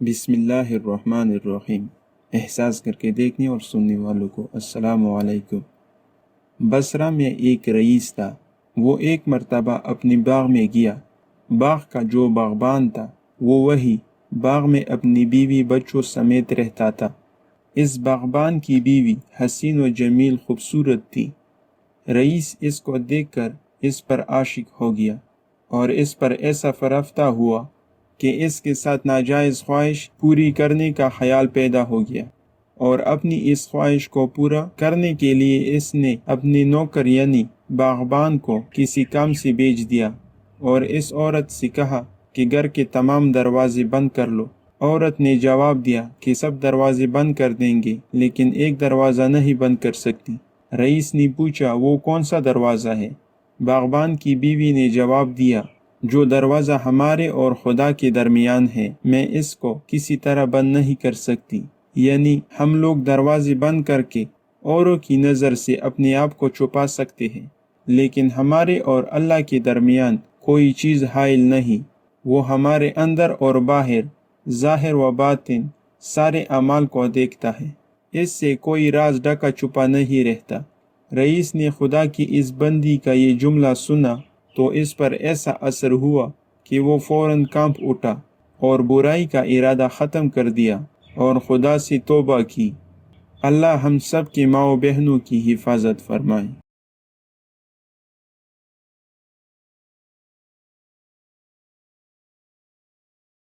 بسم اللہ الرحمن الرحیم۔ احساس کر کے دیکھنے اور سننے والوں کو السلام علیکم۔ بصرہ میں ایک رئیس تھا۔ وہ ایک مرتبہ اپنے باغ میں گیا۔ باغ کا جو باغبان تھا وہ وہی باغ میں اپنی بیوی بچوں سمیت رہتا تھا۔ اس باغبان کی بیوی حسین و جمیل خوبصورت تھی۔ رئیس اس کو دیکھ کر اس پر عاشق ہو گیا اور اس پر ایسا فرفتہ ہوا کہ اس کے ساتھ ناجائز خواہش پوری کرنے کا خیال پیدا ہو گیا، اور اپنی اس خواہش کو پورا کرنے کے لیے اس نے اپنے نوکر یعنی باغبان کو کسی کام سے بھیج دیا اور اس عورت سے کہا کہ گھر کے تمام دروازے بند کر لو۔ عورت نے جواب دیا کہ سب دروازے بند کر دیں گے لیکن ایک دروازہ نہیں بند کر سکتی۔ رئیس نے پوچھا وہ کون سا دروازہ ہے؟ باغبان کی بیوی نے جواب دیا جو دروازہ ہمارے اور خدا کے درمیان ہے، میں اس کو کسی طرح بند نہیں کر سکتی، یعنی ہم لوگ دروازے بند کر کے اوروں کی نظر سے اپنے آپ کو چھپا سکتے ہیں، لیکن ہمارے اور اللہ کے درمیان کوئی چیز حائل نہیں۔ وہ ہمارے اندر اور باہر، ظاہر و باطن سارے اعمال کو دیکھتا ہے، اس سے کوئی راز ڈھکا چھپا نہیں رہتا۔ رئیس نے خدا کی اس بندی کا یہ جملہ سنا تو اس پر ایسا اثر ہوا کہ وہ فوراً کانپ اٹھا اور برائی کا ارادہ ختم کر دیا اور خدا سے توبہ کی۔ اللہ ہم سب کے ماں و بہنوں کی حفاظت فرمائے۔